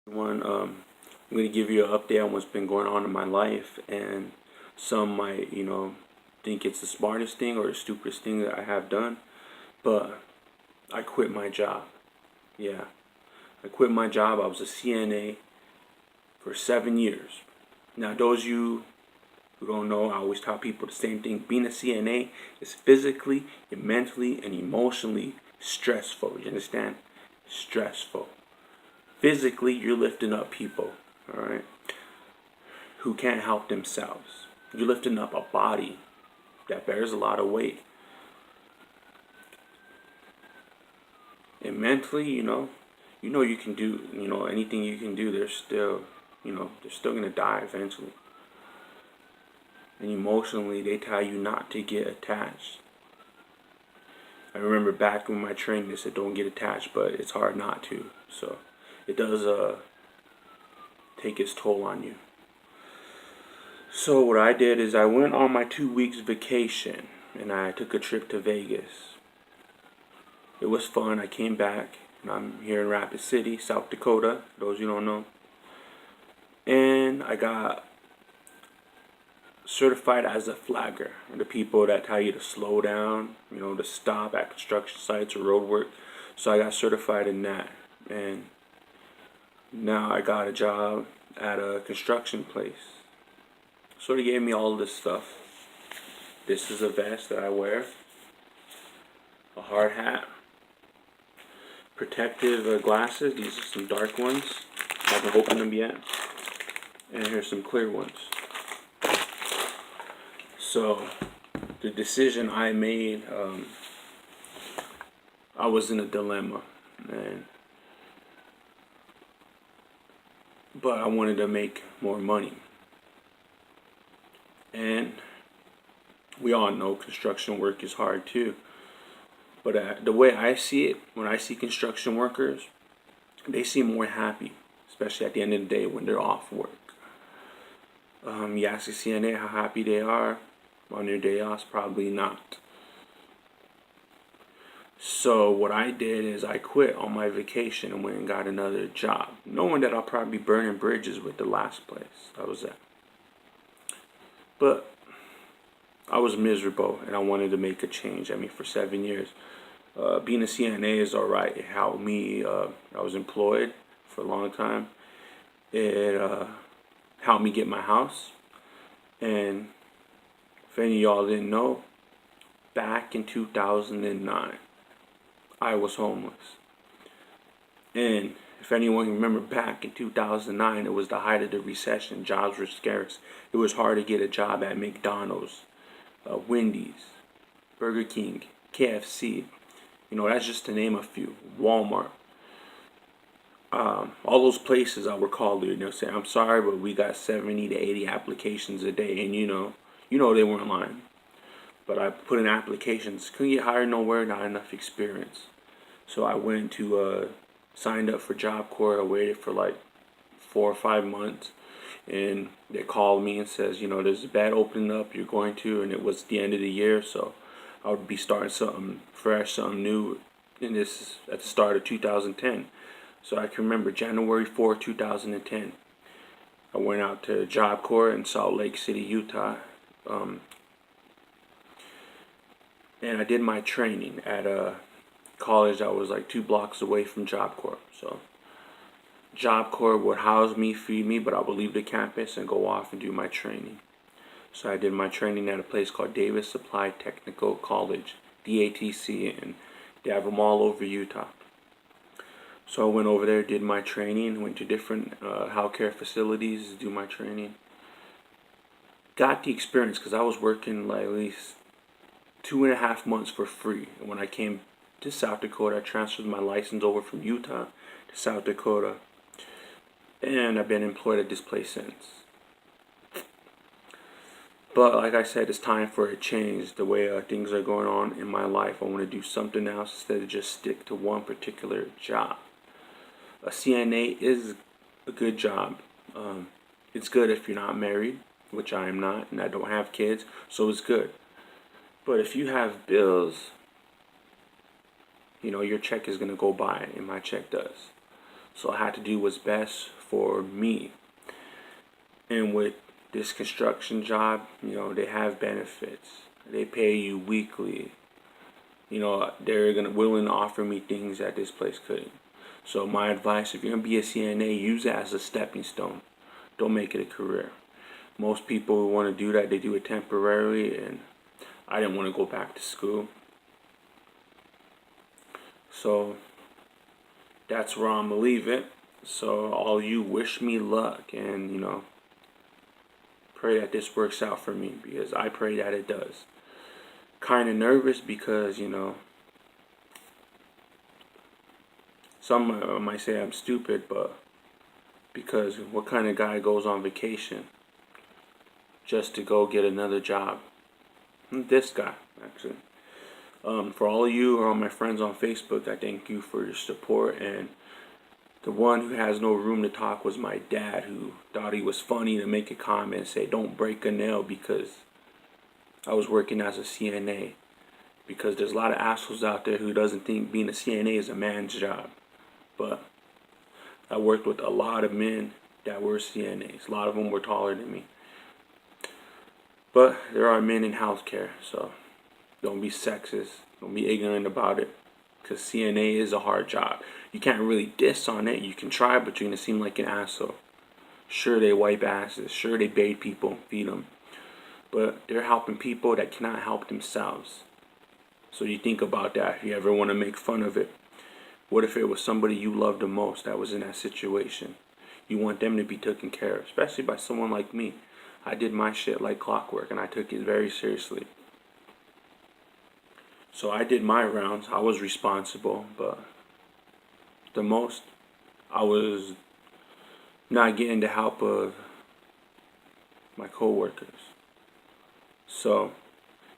Everyone, I'm going to give you an update on what's been going on in my life, and some might, think it's the smartest thing or the stupidest thing that I have done, but I quit my job. Yeah, I quit my job. I was a CNA for 7 years. Now, those of you who don't know, I always tell people the same thing. Being a CNA is physically, and mentally, and emotionally stressful. You understand? Stressful. Physically, you're lifting up people, all right, who can't help themselves. You're lifting up a body that bears a lot of weight. And mentally, you can do, anything you can do. They're still gonna die eventually. And emotionally, they tell you not to get attached. I remember back in my training, they said don't get attached, but it's hard not to. So it does take its toll on you. So what I did is I went on my 2 weeks vacation and I took a trip to Vegas. It was fun. I came back and I'm here in Rapid City, South Dakota, for those you don't know. And I got certified as a flagger. The people that tell you to slow down, to stop at construction sites or road work. So I got certified in that. And now I got a job at a construction place. So they gave me all of this stuff. This is a vest that I wear, a hard hat, protective glasses. These are some dark ones. I haven't opened them yet. And here's some clear ones. So the decision I made, I was in a dilemma, but I wanted to make more money. And we all know construction work is hard too. But the way I see it, when I see construction workers, they seem more happy, especially at the end of the day when they're off work. You ask the CNA how happy they are on their day off, probably not. So what I did is I quit on my vacation and went and got another job, knowing that I'll probably be burning bridges with the last place I was at. But I was miserable and I wanted to make a change. For 7 years, being a CNA is alright. It helped me. I was employed for a long time. It helped me get my house. And if any of y'all didn't know, back in 2009, I was homeless. And if anyone remember back in 2009, it was the height of the recession. Jobs were scarce. It was hard to get a job at McDonald's, Wendy's, Burger King, KFC. That's just to name a few. Walmart. All those places I would call you. They'll say, "I'm sorry, but we got 70 to 80 applications a day," and they weren't lying. But I put in applications, couldn't get hired nowhere, not enough experience. So I went to signed up for Job Corps. I waited for like 4 or 5 months, and they called me and says, there's a bad opening up. You're going to, and it was the end of the year, so I would be starting something fresh, something new. And this is at the start of 2010. So I can remember January 4, 2010. I went out to Job Corps in Salt Lake City, Utah. And I did my training at a college that was like 2 blocks away from Job Corps. So Job Corps would house me, feed me, but I would leave the campus and go off and do my training. So I did my training at a place called Davis Supply Technical College, DATC, and they have them all over Utah. So I went over there, did my training, went to different healthcare facilities to do my training. Got the experience because I was working like at least 2.5 months for free. And when I came to South Dakota, I transferred my license over from Utah to South Dakota. And I've been employed at this place since. But like I said, it's time for a change. The way things are going on in my life, I want to do something else instead of just stick to one particular job. A CNA is a good job. It's good if you're not married, which I am not, and I don't have kids, so it's good. But if you have bills, your check is going to go by, and my check does. So I had to do what's best for me. And with this construction job, they have benefits. They pay you weekly. They're willing to offer me things that this place couldn't. So my advice, if you're gonna be a CNA, use it as a stepping stone. Don't make it a career. Most people who want to do that, they do it temporarily, and I didn't want to go back to school. So that's where I'm gonna leave it. So all you, wish me luck, and pray that this works out for me, because I pray that it does. Kind of nervous because some might say I'm stupid, but because what kind of guy goes on vacation just to go get another job? This guy, actually. For all of you or all my friends on Facebook, I thank you for your support. And the one who has no room to talk was my dad, who thought he was funny to make a comment and say, "Don't break a nail," because I was working as a CNA. Because there's a lot of assholes out there who doesn't think being a CNA is a man's job. But I worked with a lot of men that were CNAs. A lot of them were taller than me. But there are men in healthcare, so don't be sexist. Don't be ignorant about it. Because CNA is a hard job. You can't really diss on it. You can try, but you're going to seem like an asshole. Sure, they wipe asses. Sure, they bathe people, feed them. But they're helping people that cannot help themselves. So you think about that if you ever want to make fun of it. What if it was somebody you loved the most that was in that situation? You want them to be taken care of, especially by someone like me. I did my shit like clockwork, and I took it very seriously. So I did my rounds. I was responsible, but the most, I was not getting the help of my coworkers. So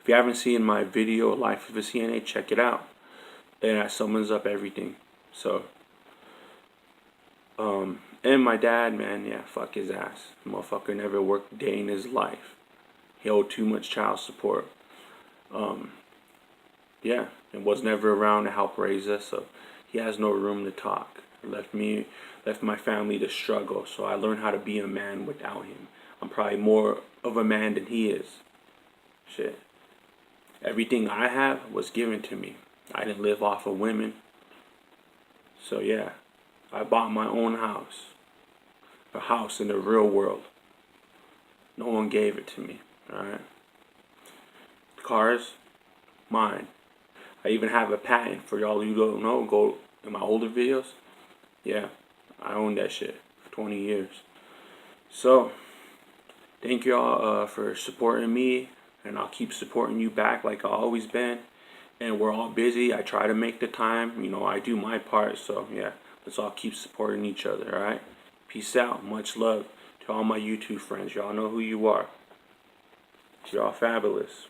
if you haven't seen my video, Life of a CNA, check it out. And that sums up everything. So, and my dad, man, yeah, fuck his ass. The motherfucker never worked a day in his life. He owed too much child support. Yeah, and was never around to help raise us, so he has no room to talk. Left my family to struggle, so I learned how to be a man without him. I'm probably more of a man than he is. Shit. Everything I have was given to me. I didn't live off of women. So yeah, I bought my own house. A house in the real world. No one gave it to me, alright? Cars, mine. I even have a patent for y'all who don't know. Go in my older videos. Yeah, I own that shit for 20 years. So, thank y'all for supporting me. And I'll keep supporting you back like I've always been. And we're all busy. I try to make the time. I do my part. So, yeah, let's all keep supporting each other, alright? Peace out. Much love to all my YouTube friends. Y'all know who you are. Y'all fabulous.